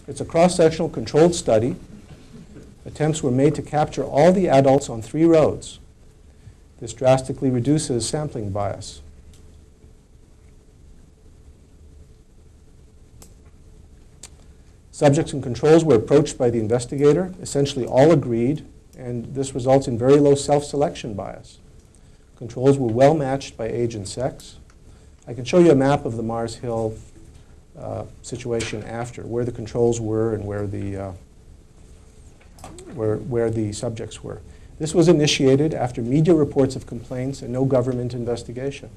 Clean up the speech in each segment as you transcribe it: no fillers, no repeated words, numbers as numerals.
It's a cross-sectional controlled study. Attempts were made to capture all the adults on 3 roads. This drastically reduces sampling bias. Subjects and controls were approached by the investigator. Essentially all agreed, and this results in very low self-selection bias. Controls were well matched by age and sex. I can show you a map of the Mars Hill situation after, where the controls were and where the subjects were. This was initiated after media reports of complaints and no government investigation.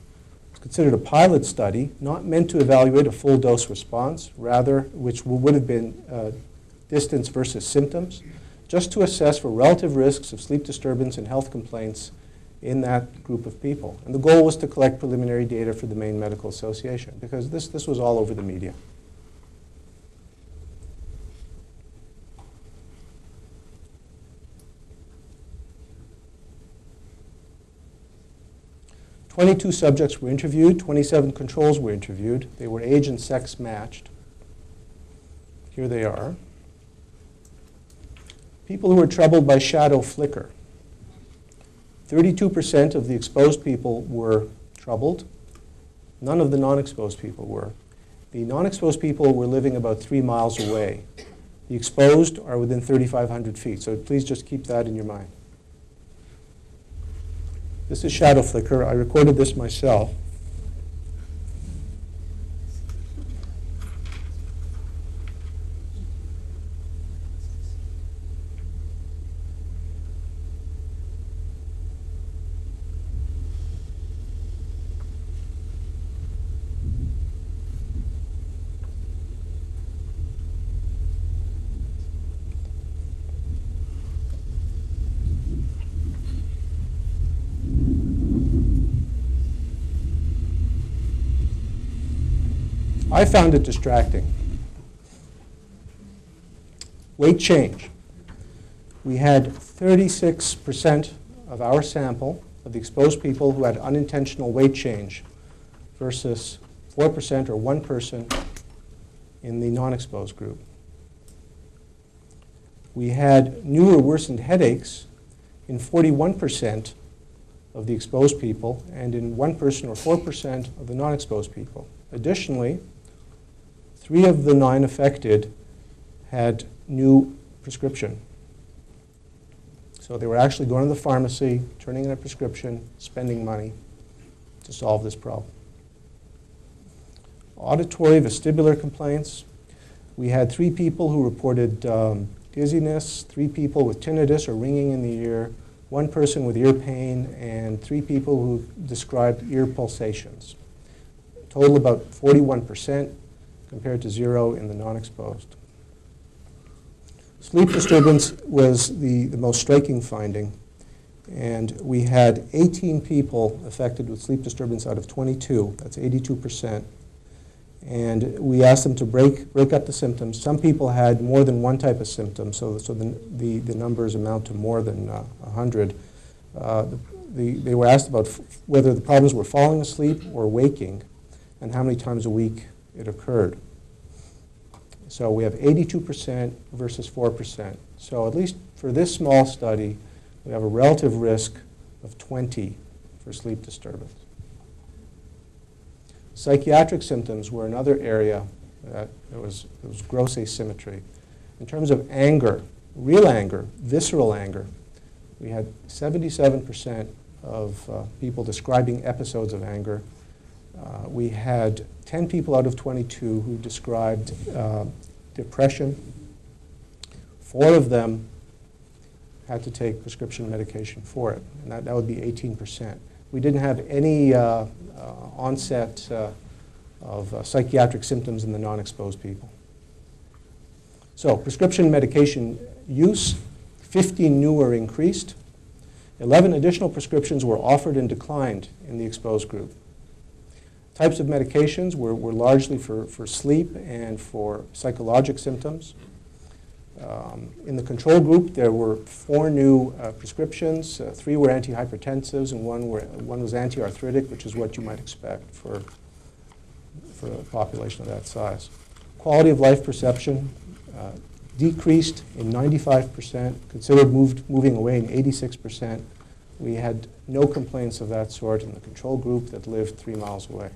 It's considered a pilot study, not meant to evaluate a full dose response, rather, which would have been distance versus symptoms, just to assess for relative risks of sleep disturbance and health complaints in that group of people. And the goal was to collect preliminary data for the Maine Medical Association, because this was all over the media. "22 subjects were interviewed, 27 controls were interviewed. They were age and sex matched. Here they are. People who were troubled by shadow flicker. 32% of the exposed people were troubled. None of the non-exposed people were. The non-exposed people were living about 3 miles away. The exposed are within 3,500 feet, so please just keep that in your mind. This is shadow flicker. I recorded this myself. I found it distracting. Weight change. We had 36% of our sample of the exposed people who had unintentional weight change versus 4% or 1 person in the non-exposed group. We had new or worsened headaches in 41% of the exposed people and in 1 person or 4% of the non-exposed people. Additionally, 3 of the 9 affected had new prescription. So they were actually going to the pharmacy, turning in a prescription, spending money to solve this problem. Auditory vestibular complaints. We had 3 people who reported dizziness, 3 people with tinnitus or ringing in the ear, 1 person with ear pain, and 3 people who described ear pulsations. Total about 41%. Compared to 0 in the non-exposed. Sleep disturbance was the most striking finding, and we had 18 people affected with sleep disturbance out of 22. That's 82%. And we asked them to break up the symptoms. Some people had more than 1 type of symptom, so the numbers amount to more than 100. They were asked about whether the problems were falling asleep or waking, and how many times a week it occurred. So we have 82% versus 4%. So at least for this small study, we have a relative risk of 20 for sleep disturbance. Psychiatric symptoms were another area that there was gross asymmetry. In terms of anger, real anger, visceral anger, we had 77% of people describing episodes of anger. We had 10 people out of 22 who described depression. 4 of them had to take prescription medication for it, and that would be 18%. We didn't have any onset of psychiatric symptoms in the non-exposed people. So prescription medication use, 15 new were increased. 11 additional prescriptions were offered and declined in the exposed group. Types of medications were largely for sleep and for psychologic symptoms. In the control group, there were 4 new prescriptions. 3 were antihypertensives, and one was anti-arthritic, which is what you might expect for a population of that size. Quality of life perception, decreased in 95%, considered moving away in 86%. We had no complaints of that sort in the control group that lived 3 miles away.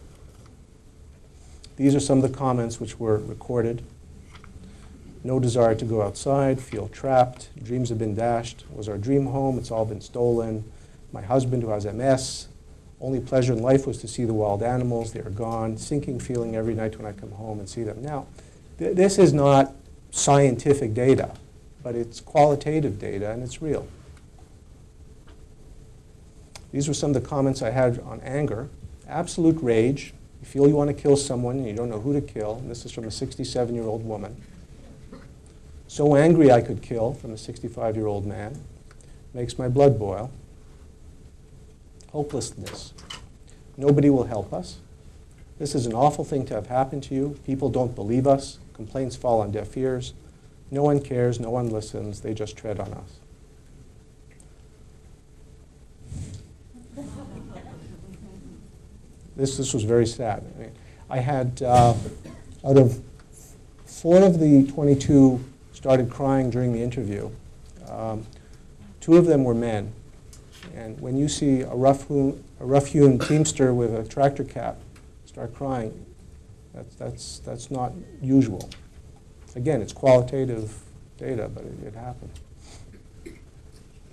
These are some of the comments which were recorded. No desire to go outside, feel trapped, dreams have been dashed, was our dream home, it's all been stolen. My husband who has MS, only pleasure in life was to see the wild animals, they are gone, sinking feeling every night when I come home and see them. Now, this is not scientific data, but it's qualitative data and it's real. These were some of the comments I had on anger. Absolute rage. You feel you want to kill someone and you don't know who to kill. And this is from a 67-year-old woman. So angry I could kill, from a 65-year-old man. Makes my blood boil. Hopelessness. Nobody will help us. This is an awful thing to have happened to you. People don't believe us. Complaints fall on deaf ears. No one cares. No one listens. They just tread on us. This was very sad. I mean, I had, out of 4 of the 22 started crying during the interview. 2 of them were men. And when you see a rough-hewn teamster with a tractor cap start crying, that's not usual. Again, it's qualitative data, but it happened.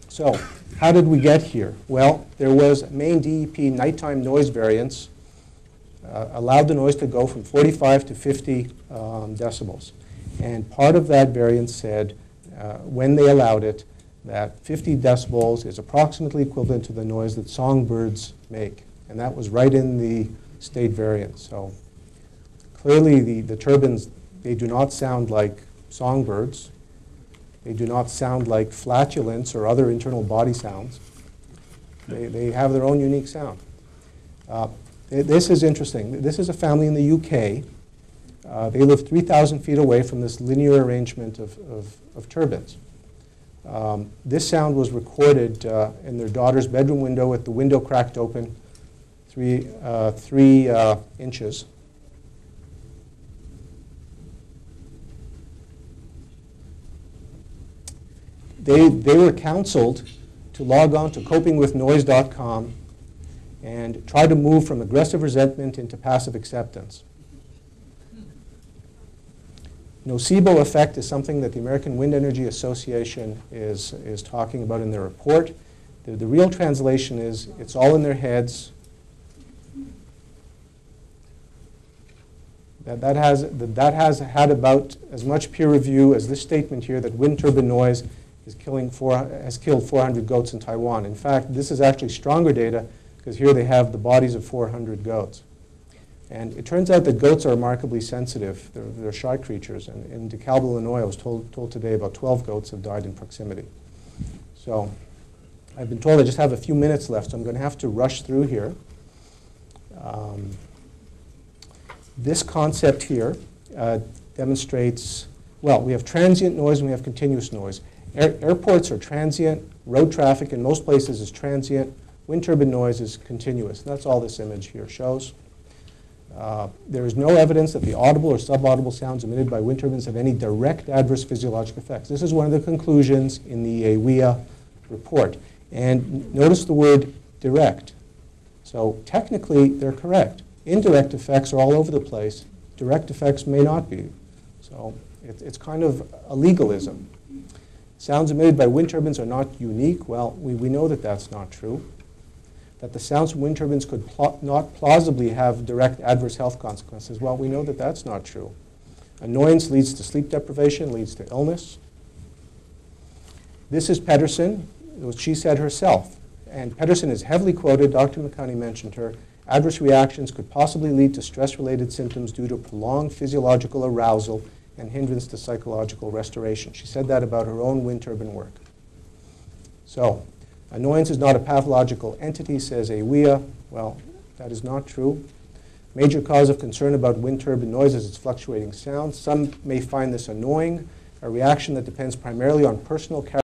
So, how did we get here? Well, there was Maine DEP nighttime noise variance, allowed the noise to go from 45 to 50 decibels. And part of that variance said, when they allowed it, that 50 decibels is approximately equivalent to the noise that songbirds make. And that was right in the state variance. So clearly the turbines, they do not sound like songbirds. They do not sound like flatulence or other internal body sounds. They have their own unique sound. This is interesting. This is a family in the UK. They live 3,000 feet away from this linear arrangement of turbines. This sound was recorded in their daughter's bedroom window with the window cracked open 3 inches. They were counseled to log on to copingwithnoise.com and try to move from aggressive resentment into passive acceptance. Nocebo effect is something that the American Wind Energy Association is talking about in their report. The real translation is it's all in their heads. That has had about as much peer review as this statement here that wind turbine noise has killed 400 goats in Taiwan. In fact, this is actually stronger data because here they have the bodies of 400 goats. And it turns out that goats are remarkably sensitive. They're shy creatures. And in DeKalb, Illinois, I was told today about 12 goats have died in proximity. So I've been told I just have a few minutes left, so I'm going to have to rush through here. This concept here demonstrates, well, we have transient noise and we have continuous noise. Airports are transient. Road traffic in most places is transient. Wind turbine noise is continuous. That's all this image here shows. There is no evidence that the audible or subaudible sounds emitted by wind turbines have any direct adverse physiologic effects. This is one of the conclusions in the AWIA report. And notice the word direct. So technically, they're correct. Indirect effects are all over the place. Direct effects may not be. So it's kind of a legalism. Sounds emitted by wind turbines are not unique. Well, we know that that's not true. That the sounds from wind turbines could not plausibly have direct adverse health consequences. Well, we know that that's not true. Annoyance leads to sleep deprivation, leads to illness. This is Pedersen, what she said herself. And Pedersen is heavily quoted. Dr. McConey mentioned her. Adverse reactions could possibly lead to stress-related symptoms due to prolonged physiological arousal and hindrance to psychological restoration. She said that about her own wind turbine work. So, annoyance is not a pathological entity, says AWIA. Well, that is not true. Major cause of concern about wind turbine noise is its fluctuating sound. Some may find this annoying, a reaction that depends primarily on personal characteristics